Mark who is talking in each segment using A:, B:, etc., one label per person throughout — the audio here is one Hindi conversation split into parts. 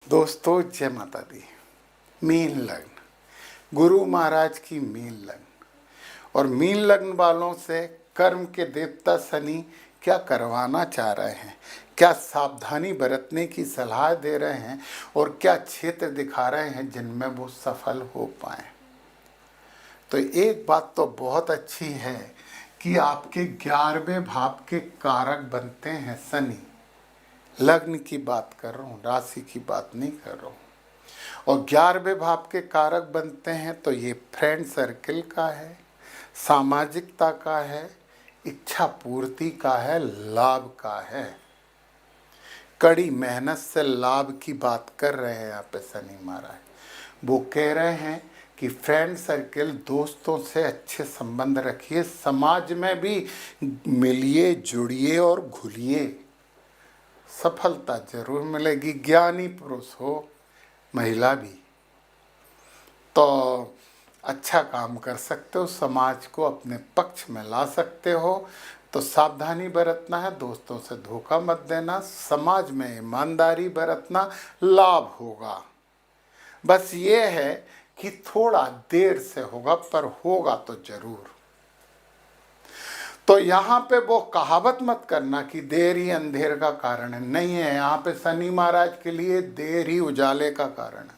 A: दोस्तों जय माता दी। मीन लग्न, गुरु महाराज की मीन लग्न, और मीन लग्न वालों से कर्म के देवता शनि क्या करवाना चाह रहे हैं, क्या सावधानी बरतने की सलाह दे रहे हैं और क्या क्षेत्र दिखा रहे हैं जिनमें वो सफल हो पाए। तो एक बात तो बहुत अच्छी है कि आपके 11वें भाव के कारक बनते हैं शनि। लग्न की बात कर रहा हूँ, राशि की बात नहीं कर रहा हूँ। और 11वें भाव के कारक बनते हैं तो ये फ्रेंड सर्किल का है, सामाजिकता का है, इच्छा पूर्ति का है, लाभ का है। कड़ी मेहनत से लाभ की बात कर रहे हैं यहाँ पे शनि महाराज। वो कह रहे हैं कि फ्रेंड सर्किल, दोस्तों से अच्छे संबंध रखिए, समाज में भी मिलिए, जुड़िए और घुलिए, सफलता जरूर मिलेगी। ज्ञानी पुरुष हो, महिला भी, तो अच्छा काम कर सकते हो, समाज को अपने पक्ष में ला सकते हो। तो सावधानी बरतना है, दोस्तों से धोखा मत देना, समाज में ईमानदारी बरतना, लाभ होगा। बस ये है कि थोड़ा देर से होगा, पर होगा तो जरूर। तो यहाँ पे वो कहावत मत करना कि देर ही अंधेर का कारण है, नहीं है। यहाँ पे शनि महाराज के लिए देर ही उजाले का कारण है।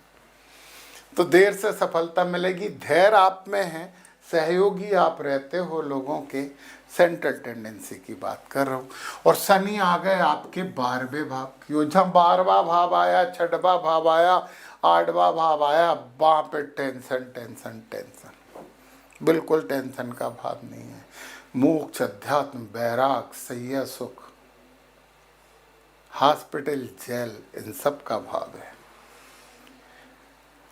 A: तो देर से सफलता मिलेगी। धैर्य आप में है, सहयोगी आप रहते हो लोगों के, सेंट्रल टेंडेंसी की बात कर रहा हूँ। और शनि आ गए आपके 12वें भाव की ओर। जब 12वां भाव आया, 6वां भाव आया, 8वां भाव आया, वहाँ पे टेंशन टेंशन टेंशन, बिल्कुल टेंशन का भाव नहीं है। मोक्ष, अध्यात्म, वैराग, सैया, सुख, हॉस्पिटल, जेल, इन सब का भाव है।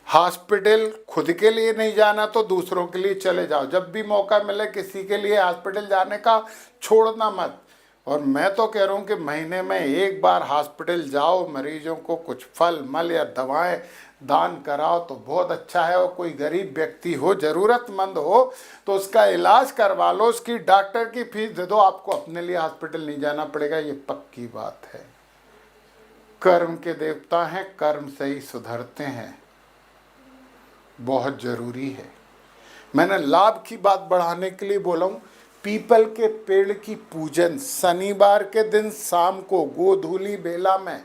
A: हॉस्पिटल खुद के लिए नहीं जाना तो दूसरों के लिए चले जाओ। जब भी मौका मिले किसी के लिए हॉस्पिटल जाने का, छोड़ना मत। और मैं तो कह रहा हूँ कि महीने में एक बार हॉस्पिटल जाओ, मरीजों को कुछ फल मल या दवाएं दान कराओ तो बहुत अच्छा है। और कोई गरीब व्यक्ति हो, ज़रूरतमंद हो, तो उसका इलाज करवा लो, उसकी डॉक्टर की फीस दे दो, आपको अपने लिए हॉस्पिटल नहीं जाना पड़ेगा। ये पक्की बात है। कर्म के देवता हैं, कर्म से ही सुधरते हैं, बहुत जरूरी है। मैंने लाभ की बात बढ़ाने के लिए बोला हूँ। पीपल के पेड़ की पूजन शनिवार के दिन शाम को गोधूली बेला में,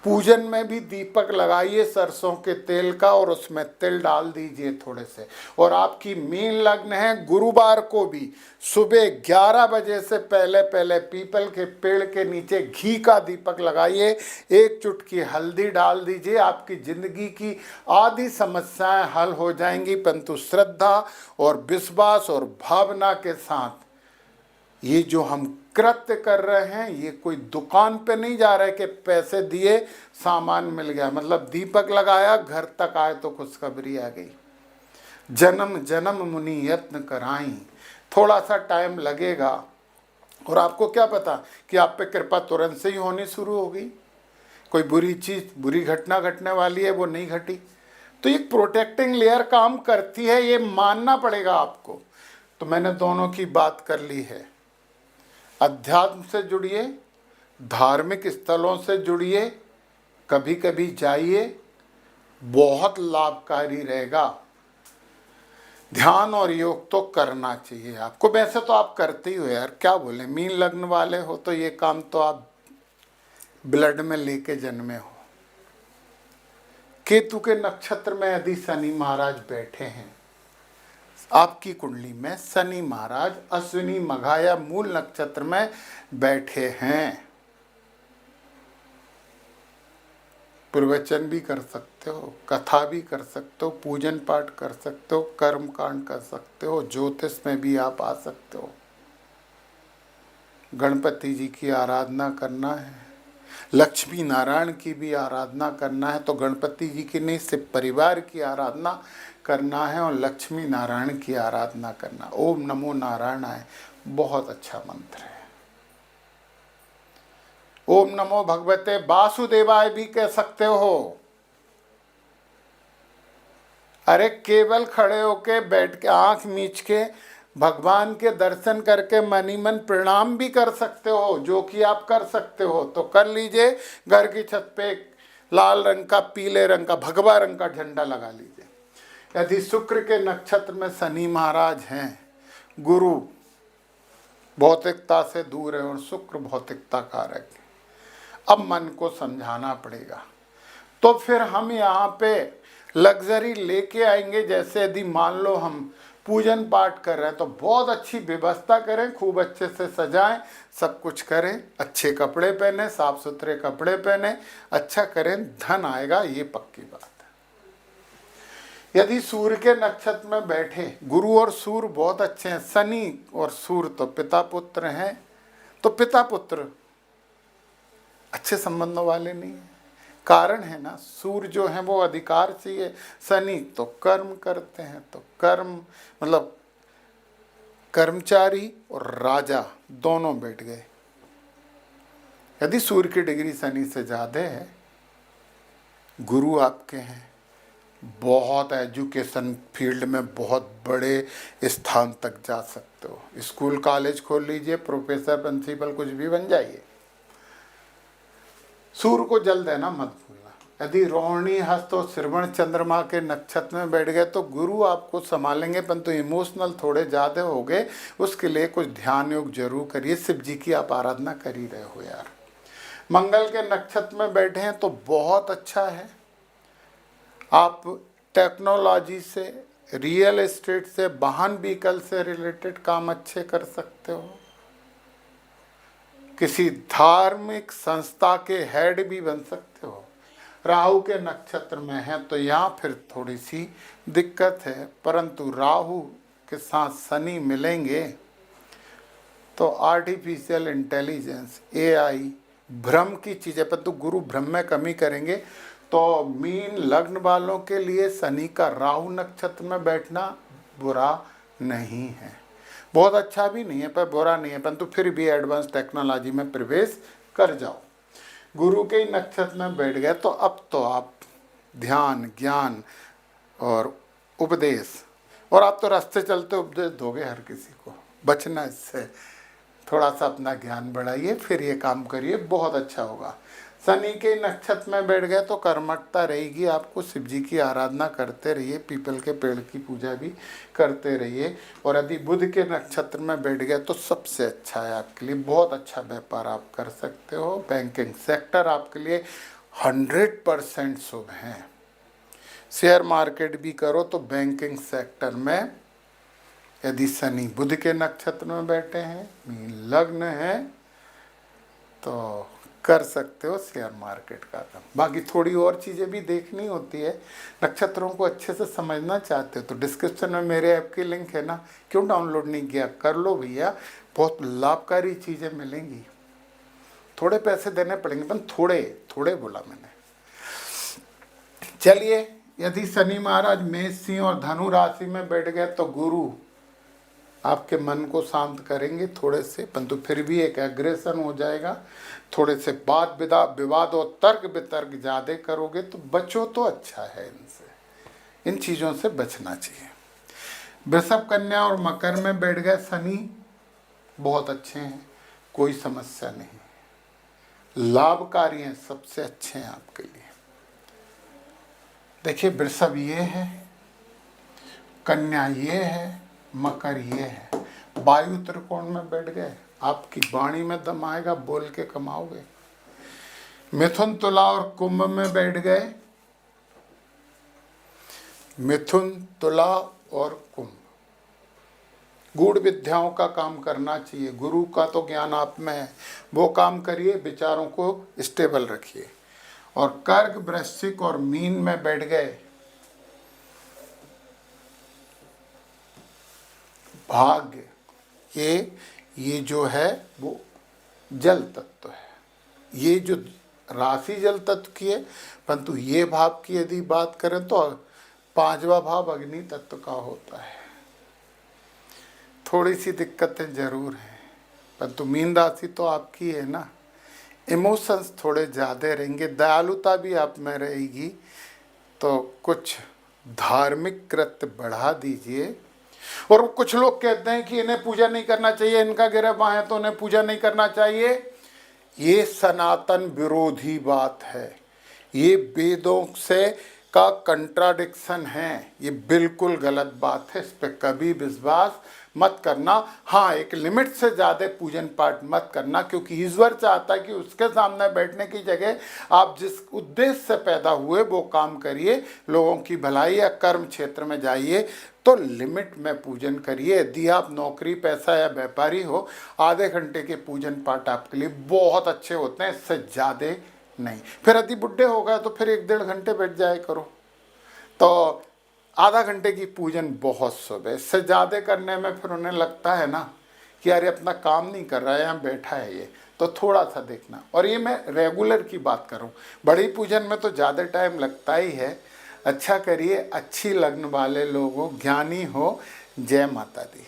A: पूजन में भी दीपक लगाइए सरसों के तेल का, और उसमें तिल डाल दीजिए थोड़े से। और आपकी मीन लग्न है, गुरुवार को भी सुबह 11 बजे से पहले पहले पीपल के पेड़ के नीचे घी का दीपक लगाइए, एक चुटकी हल्दी डाल दीजिए। आपकी जिंदगी की आधी समस्याएं हल हो जाएंगी, परंतु श्रद्धा और विश्वास और भावना के साथ ये जो हम कृत्य कर रहे हैं, ये कोई दुकान पे नहीं जा रहे कि पैसे दिए सामान मिल गया। मतलब दीपक लगाया, घर तक आए तो खुशखबरी आ गई। जन्म जन्म मुनि यत्न कराई, थोड़ा सा टाइम लगेगा। और आपको क्या पता कि आप पे कृपा तुरंत से ही होनी शुरू होगी। कोई बुरी चीज, बुरी घटना घटने वाली है, वो नहीं घटी। तो एक प्रोटेक्टिंग लेयर काम करती है, ये मानना पड़ेगा आपको। तो मैंने दोनों की बात कर ली है। अध्यात्म से जुड़िए, धार्मिक स्थलों से जुड़िए, कभी कभी जाइए, बहुत लाभकारी रहेगा। ध्यान और योग तो करना चाहिए आपको। वैसे तो आप करते ही हो यार, क्या बोले, मीन लग्न वाले हो तो ये काम तो आप ब्लड में लेके जन्मे हो। केतु के नक्षत्र में यदि शनि महाराज बैठे हैं, आपकी कुंडली में शनि महाराज अश्विनी मघा या मूल नक्षत्र में बैठे हैं, प्रवचन भी कर सकते हो, कथा भी कर सकते हो, पूजन पाठ कर सकते हो, कर्म कांड कर सकते हो, ज्योतिष में भी आप आ सकते हो। गणपति जी की आराधना करना है, लक्ष्मी नारायण की भी आराधना करना है, तो गणपति जी की नहीं, सिर्फ परिवार की आराधना करना है और लक्ष्मी नारायण की आराधना करना। ओम नमो नारायणाय बहुत अच्छा मंत्र है। ओम नमो भगवते वासुदेवाय भी कह सकते हो। अरे केवल खड़े होके, बैठ के, आंख मीच के भगवान के दर्शन करके मन ही मन प्रणाम भी कर सकते हो, जो कि आप कर सकते हो तो कर लीजिए। घर की छत पे लाल रंग का, पीले रंग का, भगवा रंग का झंडा लगा लीजिए। यदि शुक्र के नक्षत्र में शनि महाराज हैं, गुरु भौतिकता से दूर है और शुक्र भौतिकता कारक है, अब मन को समझाना पड़ेगा। तो फिर हम यहाँ पे लग्जरी लेके आएंगे। जैसे यदि मान लो हम पूजन पाठ कर रहे हैं तो बहुत अच्छी व्यवस्था करें, खूब अच्छे से सजाएं, सब कुछ करें, अच्छे कपड़े पहने, साफ सुथरे कपड़े पहने, अच्छा करें, धन आएगा, ये पक्की बात है। यदि सूर्य के नक्षत्र में बैठे, गुरु और सूर्य बहुत अच्छे हैं, शनि और सूर्य तो पिता पुत्र हैं, तो पिता पुत्र अच्छे संबंधों वाले नहीं है। कारण है ना, सूर्य जो है वो अधिकार चाहिए, शनि तो कर्म करते हैं, तो कर्म मतलब कर्मचारी और राजा दोनों बैठ गए। यदि सूर्य की डिग्री शनि से ज़्यादा है, गुरु आपके हैं, बहुत एजुकेशन फील्ड में बहुत बड़े स्थान तक जा सकते हो। स्कूल कॉलेज खोल लीजिए, प्रोफेसर प्रिंसिपल कुछ भी बन जाइए। सूर्य को जल देना मत भूलना। यदि रोहिणी हस्त और श्रवण चंद्रमा के नक्षत्र में बैठ गए तो गुरु आपको संभालेंगे, परंतु इमोशनल थोड़े ज़्यादा हो गए, उसके लिए कुछ ध्यान योग जरूर करिए। शिव जी की आप आराधना कर ही रहे हो यार। मंगल के नक्षत्र में बैठे हैं तो बहुत अच्छा है। आप टेक्नोलॉजी से, रियल एस्टेट से, वाहन व्हीकल से रिलेटेड काम अच्छे कर सकते हो। किसी धार्मिक संस्था के हेड भी बन सकते हो। राहु के नक्षत्र में है तो यहाँ फिर थोड़ी सी दिक्कत है, परंतु राहु के साथ शनि मिलेंगे तो आर्टिफिशियल इंटेलिजेंस, एआई, भ्रम की चीज़ें, परंतु गुरु भ्रम में कमी करेंगे। तो मीन लग्न वालों के लिए शनि का राहु नक्षत्र में बैठना बुरा नहीं है, बहुत अच्छा भी नहीं है पर बुरा नहीं है, परंतु फिर भी एडवांस टेक्नोलॉजी में प्रवेश कर जाओ। गुरु के नक्षत्र में बैठ गए तो अब तो आप ध्यान, ज्ञान और उपदेश, और आप तो रास्ते चलते उपदेश दोगे हर किसी को। बचना इससे, थोड़ा सा अपना ज्ञान बढ़ाइए, फिर ये काम करिए, बहुत अच्छा होगा। शनि के नक्षत्र में बैठ गए तो कर्मठता रहेगी आपको। शिव जी की आराधना करते रहिए, पीपल के पेड़ की पूजा भी करते रहिए। और यदि बुध के नक्षत्र में बैठ गए तो सबसे अच्छा है आपके लिए, बहुत अच्छा व्यापार आप कर सकते हो। बैंकिंग सेक्टर आपके लिए 100% शुभ है। शेयर मार्केट भी करो तो बैंकिंग सेक्टर में यदि शनि बुध के नक्षत्र में बैठे हैं, मीन लग्न है, तो कर सकते हो शेयर मार्केट का काम। बाकी थोड़ी और चीज़ें भी देखनी होती है। नक्षत्रों को अच्छे से समझना चाहते हो तो डिस्क्रिप्शन में मेरे ऐप की लिंक है ना, क्यों डाउनलोड नहीं किया, कर लो भैया, बहुत लाभकारी चीज़ें मिलेंगी। थोड़े पैसे देने पड़ेंगे, पर थोड़े थोड़े बोला मैंने। चलिए, यदि शनि महाराज मेष, सिंह और धनु राशि में बैठ गए तो गुरु आपके मन को शांत करेंगे थोड़े से, परंतु फिर भी एक एग्रेशन हो जाएगा। थोड़े से वाद विवाद और तर्क वितर्क ज़्यादा करोगे तो बचो तो अच्छा है इनसे, इन चीज़ों से बचना चाहिए। वृषभ, कन्या और मकर में बैठ गए शनि, बहुत अच्छे हैं, कोई समस्या नहीं, लाभकारी हैं, सबसे अच्छे हैं आपके लिए। देखिए, वृषभ ये है, कन्या ये है, मकर ये है, वायु त्रिकोण में बैठ गए, आपकी वाणी में दम आएगा, बोल के कमाओगे। मिथुन, तुला और कुंभ में बैठ गए, मिथुन, तुला और कुंभ, गूढ़ विद्याओं का काम करना चाहिए। गुरु का तो ज्ञान आप में है, वो काम करिए, विचारों को स्टेबल रखिए। और कर्क, वृश्चिक और मीन में बैठ गए, भाग्य, ये जो है वो जल तत्व है, ये जो राशि जल तत्व की है, परंतु ये भाव की यदि बात करें तो 5वां भाव अग्नि तत्व का होता है। थोड़ी सी दिक्कतें जरूर हैं, परंतु मीन राशि तो आपकी है ना, इमोशंस थोड़े ज़्यादा रहेंगे, दयालुता भी आप में रहेगी, तो कुछ धार्मिक कृत्य बढ़ा दीजिए। और कुछ लोग कहते हैं कि इन्हें पूजा नहीं करना चाहिए, इनका गिरफ्तार है तो उन्हें पूजा नहीं करना चाहिए। ये सनातन विरोधी बात है, ये वेदों से का कंट्राडिक्शन है, ये बिल्कुल गलत बात है, इस पे कभी विश्वास मत करना। हाँ, एक लिमिट से ज़्यादा पूजन पाठ मत करना, क्योंकि ईश्वर चाहता है कि उसके सामने बैठने की जगह आप जिस उद्देश्य से पैदा हुए वो काम करिए, लोगों की भलाई या कर्म क्षेत्र में जाइए, तो लिमिट में पूजन करिए। यदि आप नौकरी पैसा या व्यापारी हो, आधे घंटे के पूजन पाठ आपके लिए बहुत अच्छे होते हैं, इससे ज़्यादा नहीं। फिर यदि बुढ़े हो गए तो फिर 1-1.5 घंटे बैठ जाए करो, तो आधा घंटे की पूजन बहुत शुभ है। इससे ज़्यादा करने में फिर उन्हें लगता है ना कि अरे अपना काम नहीं कर रहा है, यहाँ बैठा है ये, तो थोड़ा सा देखना। और ये मैं रेगुलर की बात करूँ, बड़ी पूजन में तो ज़्यादा टाइम लगता ही है। अच्छा करिए, अच्छी लगन वाले लोग हो, ज्ञानी हो। जय माता दी।